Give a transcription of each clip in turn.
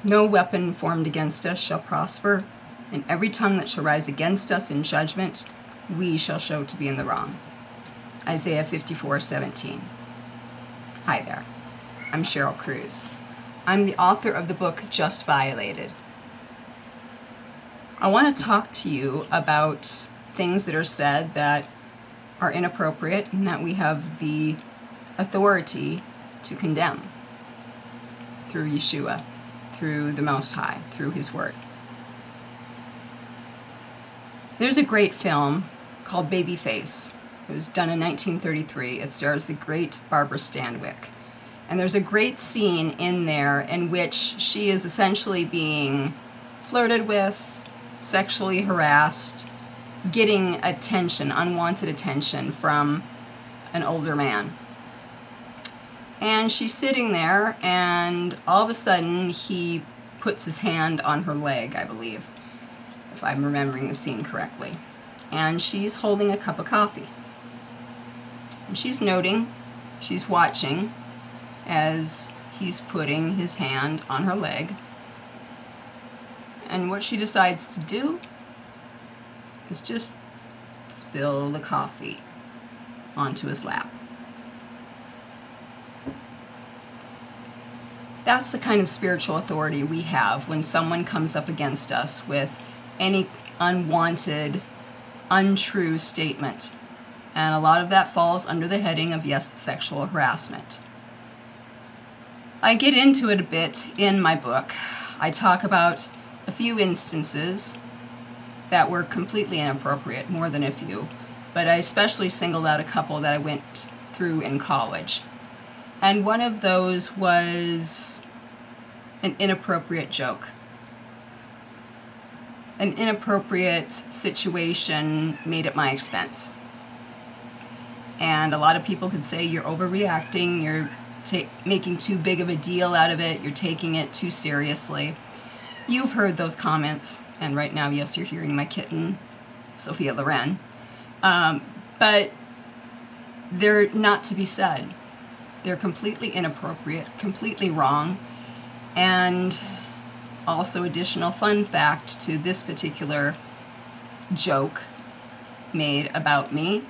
No weapon formed against us shall prosper, and every tongue that shall rise against us in judgment, we shall show to be in the wrong. Isaiah 54:17. Hi there, I'm Cheryl Cruz. I'm the author of the book Just Violated. I want to talk to you about things that are said that are inappropriate and that we have the authority to condemn through Yeshua, through the Most High, through His Word. There's a great film called Babyface. It was done in 1933. It stars the great Barbara Stanwyck. And there's a great scene in there in which she is essentially being flirted with, sexually harassed, getting attention, unwanted attention from an older man. And she's sitting there, and all of a sudden he puts his hand on her leg, I believe, if I'm remembering the scene correctly. And she's holding a cup of coffee. And she's noting, she's watching as he's putting his hand on her leg. And what she decides to do is just spill the coffee onto his lap. That's the kind of spiritual authority we have when someone comes up against us with any unwanted, untrue statement. And a lot of that falls under the heading of, yes, sexual harassment. I get into it a bit in my book. I talk about a few instances that were completely inappropriate, more than a few, but I especially singled out a couple that I went through in college. And one of those was an inappropriate joke. An inappropriate situation made at my expense. And a lot of people could say you're overreacting, you're making too big of a deal out of it, you're taking it too seriously. You've heard those comments, and right now, yes, you're hearing my kitten, Sophia Loren. But they're not to be said. They're completely inappropriate, completely wrong, and also additional fun fact to this particular joke made about me,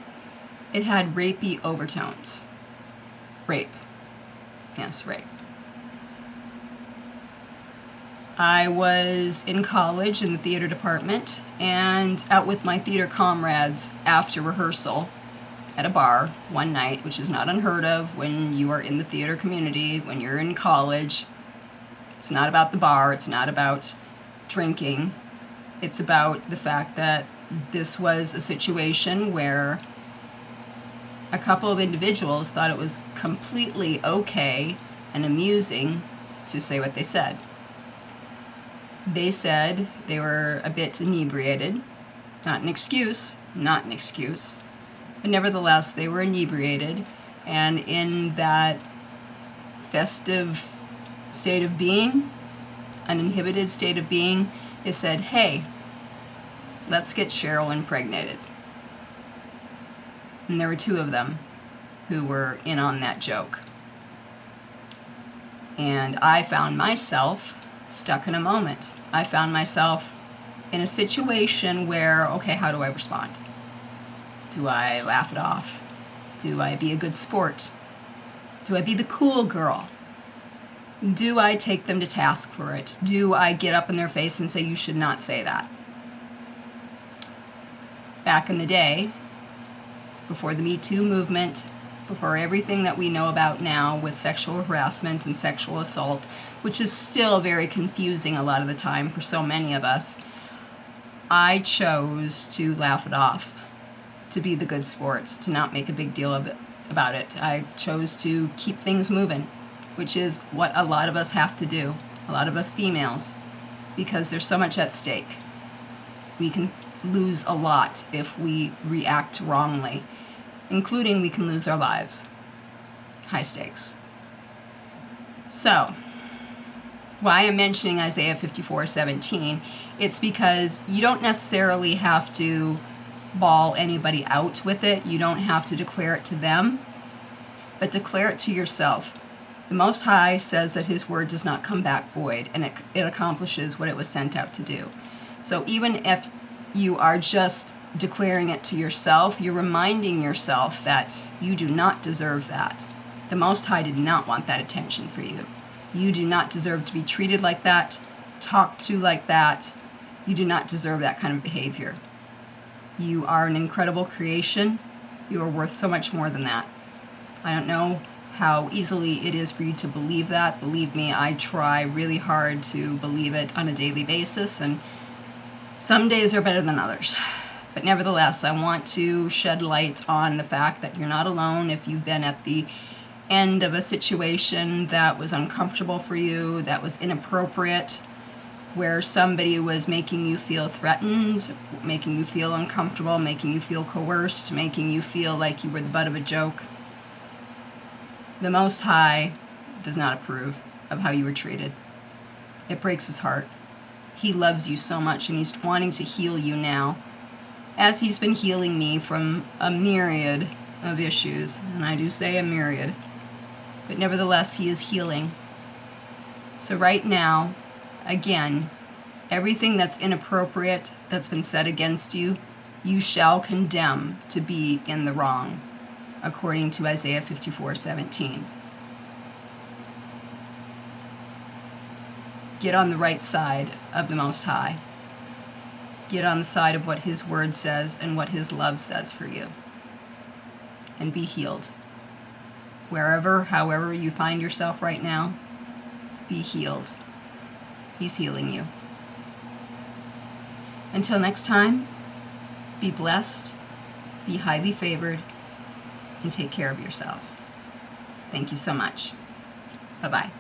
it had rapey overtones. Rape. Yes, rape. I was in college in the theater department and out with my theater comrades after rehearsal at a bar one night, which is not unheard of when you are in the theater community, when you're in college. It's not about the bar, it's not about drinking. It's about the fact that this was a situation where a couple of individuals thought it was completely okay and amusing to say what they said. They said they were a bit inebriated. Not an excuse, but nevertheless, they were inebriated, and in that festive state of being, uninhibited state of being, they said, hey, let's get Cheryl impregnated. And there were two of them who were in on that joke. And I found myself stuck in a moment. I found myself in a situation where, okay, how do I respond? Do I laugh it off? Do I be a good sport? Do I be the cool girl? Do I take them to task for it? Do I get up in their face and say, you should not say that? Back in the day, before the Me Too movement, before everything that we know about now with sexual harassment and sexual assault, which is still very confusing a lot of the time for so many of us, I chose to laugh it off, to be the good sport, to not make a big deal about it. I chose to keep things moving, which is what a lot of us have to do, a lot of us females, because there's so much at stake. We can lose a lot if we react wrongly, including we can lose our lives. High stakes. So, why I'm mentioning Isaiah 54:17, it's because you don't necessarily have to bawl anybody out with it. You don't have to declare it to them, but declare it to yourself. The Most High says that his word does not come back void, and it accomplishes what it was sent out to do. So even if you are just declaring it to yourself, you're reminding yourself that you do not deserve that. The Most High did not want that attention for you. You do not deserve to be treated like that, talked to like that. You do not deserve that kind of behavior. You are an incredible creation. You are worth so much more than that. I don't know how easily it is for you to believe that. Believe me, I try really hard to believe it on a daily basis, and some days are better than others. But nevertheless, I want to shed light on the fact that you're not alone if you've been at the end of a situation that was uncomfortable for you, that was inappropriate, where somebody was making you feel threatened, making you feel uncomfortable, making you feel coerced, making you feel like you were the butt of a joke. The Most High does not approve of how you were treated. It breaks his heart. He loves you so much, and he's wanting to heal you now, as he's been healing me from a myriad of issues, and I do say a myriad, but nevertheless, he is healing. So right now, again, everything that's inappropriate that's been said against you, you shall condemn to be in the wrong, according to Isaiah 54:17. Get on the right side of the Most High. Get on the side of what his word says and what his love says for you. And be healed. Wherever, however you find yourself right now, be healed. He's healing you. Until next time, be blessed, be highly favored, and take care of yourselves. Thank you so much. Bye-bye.